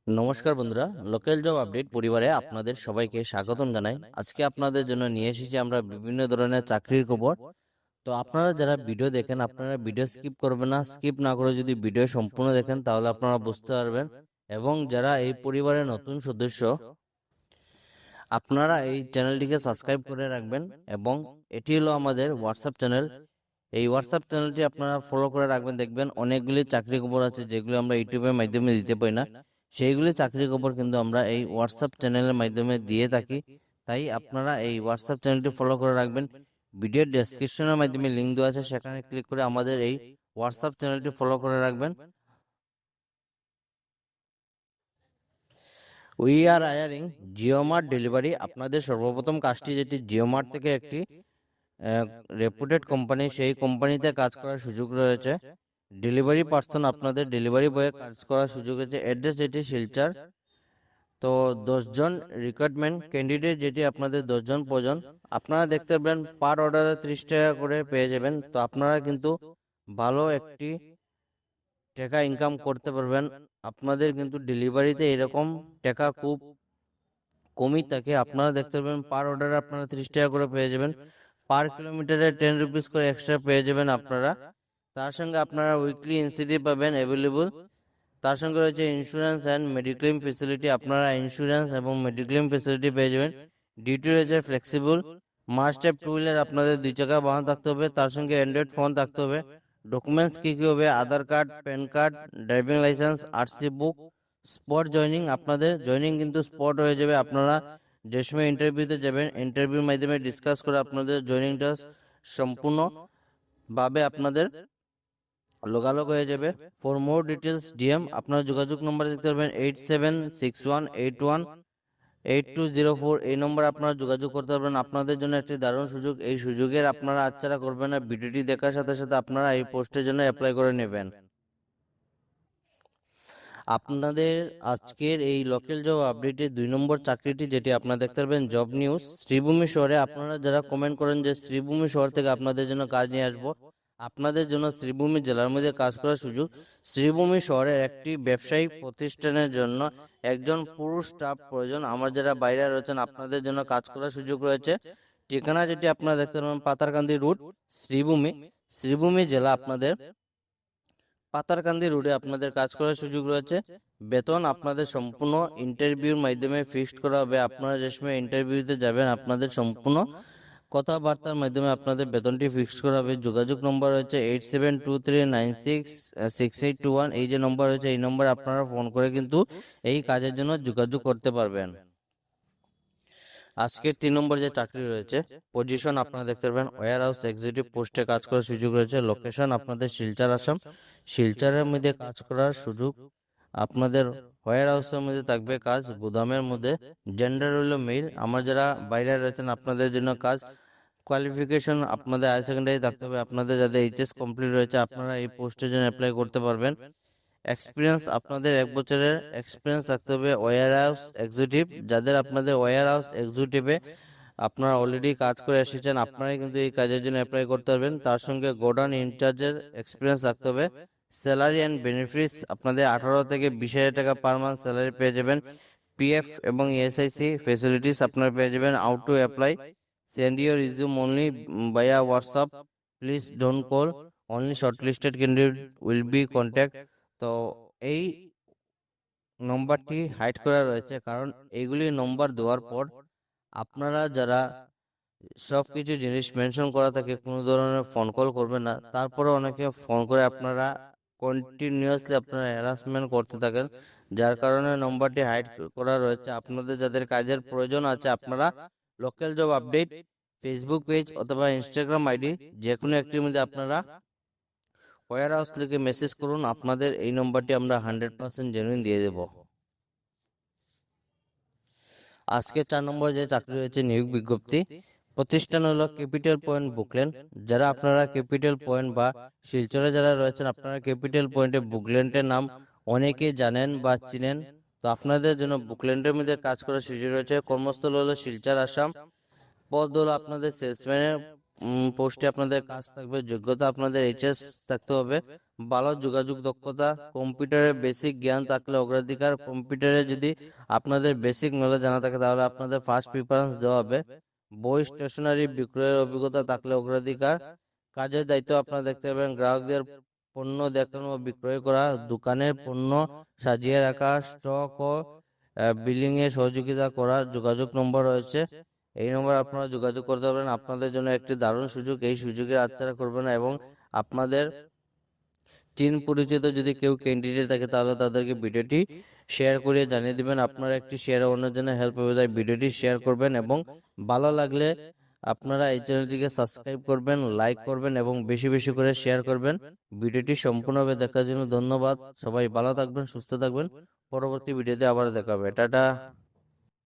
নমস্কার বন্ধুরা, local job update পরিবারে আপনাদের সবাইকে স্বাগতম জানাই। আজকে আপনাদের জন্য নিয়ে এসেছি আমরা বিভিন্ন ধরনের চাকরির খবর। তো আপনারা যারা ভিডিও দেখেন, আপনারা ভিডিও স্কিপ করবেন না। স্কিপ না করে যদি ভিডিও সম্পূর্ণ দেখেন তাহলে আপনারা বুঝতে পারবেন। এবং যারা এই পরিবারের নতুন সদস্য, আপনারা এই চ্যানেলটিকে সাবস্ক্রাইব করে রাখবেন। এবং এটি হলো আমাদের হোয়াটসঅ্যাপ চ্যানেল। এই হোয়াটসঅ্যাপ চ্যানেলটি আপনারা ফলো করে রাখবেন। দেখবেন অনেকগুলি চাকরি খবর আছে যেগুলো আমরা ইউটিউবের মাধ্যমে দিতে পারি না, সেইগুলি চাকরি খবর কিন্তু আমরা এই হোয়াটসঅ্যাপ চ্যানেলের মাধ্যমে দিয়ে থাকি। তাই আপনারা এই হোয়াটসঅ্যাপ চ্যানেলটি ফলো করে রাখবেন। ভিডিওর ডেসক্রিপশনের মাধ্যমে লিঙ্ক দেওয়া আছে, সেখানে ক্লিক করে আমাদের এই হোয়াটসঅ্যাপ চ্যানেলটি ফলো করে রাখবেন। We are hiring JioMart delivery. আপনাদের সর্বপ্রথম কাজটি যেটি জিওমার্ট থেকে একটি রেপুটেড কোম্পানি, সেই কোম্পানিতে কাজ করার সুযোগ রয়েছে। ডেলিভারি পার্সন, আপনাদের ডেলিভারি বয়ে কাজ করার সুযোগ আছে। অ্যাড্রেস যেটি শিলচর। তো 10 জন রিক্রুটমেন্ট ক্যান্ডিডেট, যেটি আপনাদের 10 জন প্রয়োজন। আপনারা দেখতে পাবেন পার অর্ডারে 30 টাকা করে পেয়ে যাবেন। তো আপনারা কিন্তু ভালো একটি টাকা ইনকাম করতে পারবেন। আপনাদের কিন্তু ডেলিভারিতে এরকম টাকা খুব কমই থাকে। আপনারা দেখতে পাবেন পার অর্ডারে আপনারা 30 টাকা করে পেয়ে যাবেন। পার কিলোমিটারে 10 রুপিস করে এক্সট্রা পেয়ে যাবেন আপনারা। তার সঙ্গে আপনারা উইকলি ইনসেন্টিভ পাবেন অ্যাভেলেবল। তার সঙ্গে রয়েছে ইন্স্যুরেন্স অ্যান্ড মেডিক্লেম ফেসিলিটি। আপনারা ইন্স্যুরেন্স এবং মেডিক্লেম ফেসিলিটি পেয়ে যাবেন। ডিউটি রয়েছে flexible. Must have to wheeler, আপনাদের 2 চাকা বাহন থাকতে হবে। তার সঙ্গে অ্যান্ড্রয়েড ফোন থাকতে হবে। ডকুমেন্টস কি কি হবে? Aadhaar card, PAN card, driving licence, RC book. Spot joining, আপনাদের জয়নিং কিন্তু স্পট হয়ে যাবে। আপনারা যে সময় ইন্টারভিউতে যাবেন, ইন্টারভিউর মাধ্যমে ডিসকাস করে আপনাদের জয়নিংটা সম্পূর্ণ ভাবে আপনাদের লোগালোগ হয়ে যাবে। ফর মোর ডিটেলস ডিএম, আপনার যোগাযোগ নম্বর দেখতে পারবেন 8761818204। এই নম্বরে আপনারা যোগাযোগ করতে পারবেন। আপনাদের জন্য একটি দারুণ সুযোগ। এই সুযোগের আপনারা হাতছাড়া করবেন না। ভিডিওটি দেখার সাথে সাথে আপনারা এই পোস্টের জন্য অ্যাপ্লাই করে নেবেন। আপনাদের আজকের এই লোকাল জব আপডেটের 2 নম্বর চাকরিটি, যেটি আপনারা দেখতে পারবেন জব নিউজ শ্রীভূমি শহরে। আপনারা যারা কমেন্ট করেন যে শ্রীভূমি শহর থেকে আপনাদের জন্য কাজ নিয়ে আসবো, আপনাদের জন্য শ্রীভূমি জেলার মধ্যে কাজ করার সুযোগ। শ্রীভূমি শহরের একটি ব্যবসায়িক প্রতিষ্ঠানের জন্য একজন পুরুষ স্টাফ প্রয়োজন। আমার যারা বাইরে রয়েছেন আপনাদের জন্য কাজ করার সুযোগ রয়েছে। ঠিকানা যেটি আপনারা দেখতে পাবেন পাতারকান্দি রুট, শ্রীভূমি, শ্রীভূমি জেলা। আপনাদের পাতারকান্দি রোডে আপনাদের কাজ করার সুযোগ রয়েছে। বেতন আপনাদের সম্পূর্ণ ইন্টারভিউর মাধ্যমে ফিক্সড করা হবে। আপনারা যে সময় ইন্টারভিউতে যাবেন আপনাদের সম্পূর্ণ কথাবার্তার মাধ্যমে আপনাদের বেতনটি ফিক্সড করা হবে। যোগাযোগ নম্বর রয়েছে 8723966821। এই যে নম্বর রয়েছে, এই নম্বরে আপনারা ফোন করে কিন্তু এই কাজের জন্য যোগাযোগ করতে পারবেন। আজকের 3 নম্বর যে চাকরি রয়েছে পজিশন, আপনারা দেখতে পারবেন ওয়্যার হাউস এক্সিকিউটিভ পোস্টে কাজ করার সুযোগ রয়েছে। লোকেশন আপনাদের শিলচর, আসাম। শিলচরের মধ্যে কাজ করার সুযোগ। আপনাদের ওয়্যার হাউসের মধ্যে থাকবে কাজ, গুদামের মধ্যে। জেন্ডার হলো মেল। আমার যারা বাইরে রয়েছেন আপনাদের জন্য কাজ। কোয়ালিফিকেশন আপনাদের হায়ার সেকেন্ডারি থাকতে হবে। আপনাদের যাদের এইচএস কমপ্লিট রয়েছে আপনারা এই পোস্টের জন্য অ্যাপ্লাই করতে পারবেন। এক্সপিরিয়েন্স, আপনাদের 1 বছরের এক্সপিরিয়েন্স থাকতে হবে। ওয়্যার হাউস এক্সিকিউটিভ, যাদের আপনাদের ওয়্যার হাউস এক্সিকিউটিভে আপনারা অলরেডি কাজ করে এসেছেন আপনারাই কিন্তু এই কাজের জন্য অ্যাপ্লাই করতে পারবেন। তার সঙ্গে গোডাউন ইনচার্জের এক্সপিরিয়েন্স থাকতে হবে। স্যালারি অ্যান্ড বেনিফিটস, আপনাদের 18 থেকে 20,000 টাকা পার মান্থ স্যালারি পেয়ে যাবেন। পিএফ এবং ইএসআইসি ফেসিলিটিস আপনারা পেয়ে যাবেন। How to apply? Send your resume only ভাইয়া WhatsApp, please don't call, only shortlisted candidate will be contact. তো এই নম্বরটি হাইড করা রয়েছে, কারণ এইগুলি নম্বর দেওয়ার পর আপনারা যারা সবকিছু জিনিস মেনশন করা থাকে কোনো ধরনের ফোন কল করবেন না। তারপরে অনেকে ফোন করে আপনারা কন্টিনিউয়াসলি আপনারা হ্যারাসমেন্ট করতে থাকেন, যার কারণে নম্বরটি হাইড করা রয়েছে। আপনাদের যাদের কাজের প্রয়োজন আছে আপনারা local job update Facebook page অথবা ইনস্টাগ্রাম আইডি যে কোনো একটির মধ্যে আপনারা ওয়্যার হাউস লিখে মেসেজ করুন। আপনাদের এই নম্বরটি আমরা 100% জেনুইন দিয়ে দেব। আজকে 4 নম্বর যে চাকরি রয়েছে নিয়োগ বিজ্ঞপ্তি, প্রতিষ্ঠান হলো ক্যাপিটাল পয়েন্ট বুকল্যান্ড। যারা আপনারা ক্যাপিটাল পয়েন্ট বা শিলচরে যারা রয়েছেন আপনারা ক্যাপিটাল পয়েন্টে বুকল্যান্ডের নাম অনেকে জানেন বা চিনেন। তো আপনাদের জন্য বুকল্যান্ডের মধ্যে কাজ করার সুযোগ রয়েছে। কর্মস্থল হলো শিলচর, আসাম। পদ হলো আপনাদের সেলসম্যানের পোস্টে আপনাদের কাজ থাকবে। যোগ্যতা আপনাদের এইচএস থাকতে হবে, ভালো যোগাযোগ দক্ষতা, কম্পিউটারের বেসিক জ্ঞান থাকলে অগ্রাধিকার। কম্পিউটারে যদি আপনাদের বেসিক নলেজ জানা থাকে তাহলে আপনাদের ফার্স্ট প্রিফারেন্স দেওয়া হবে। বই স্টেশনারি বিক্রয়ের অভিজ্ঞতা থাকলে অগ্রাধিকার। কাজের দায়িত্ব আপনারা দেখতে পাবেন গ্রাহকদের পণ্য দেখানো ও বিক্রয় করা, দোকানের পণ্য সাজিয়ে রাখা, স্টক ও বিলিং এ সহযোগিতা করা। যোগাযোগ নম্বর রয়েছে, এই নম্বর আপনারা যোগাযোগ করতে পারবেন। আপনাদের জন্য একটি দারুণ সুযোগ, এই সুযোগে হাতছাড়া করবেন না এবং আপনাদের চিন পরিচিত যদি কেউ ক্যান্ডিডেট থাকে তাহলে তাদেরকে ভিডিওটি শেয়ার করে জানিয়ে দিবেন। আপনারা একটি শেয়ার অন্যের জন্য হেল্প হবে, তাই ভিডিওটি শেয়ার করবেন এবং ভালো লাগলে আপনারা এই চ্যানেলটিকে সাবস্ক্রাইব করবেন, লাইক করবেন এবং বেশি বেশি করে শেয়ার করবেন। ভিডিওটি সম্পূর্ণভাবে দেখার জন্য ধন্যবাদ। সবাই ভালো থাকবেন, সুস্থ থাকবেন। পরবর্তী ভিডিওতে আবার দেখা হবে। টাটা।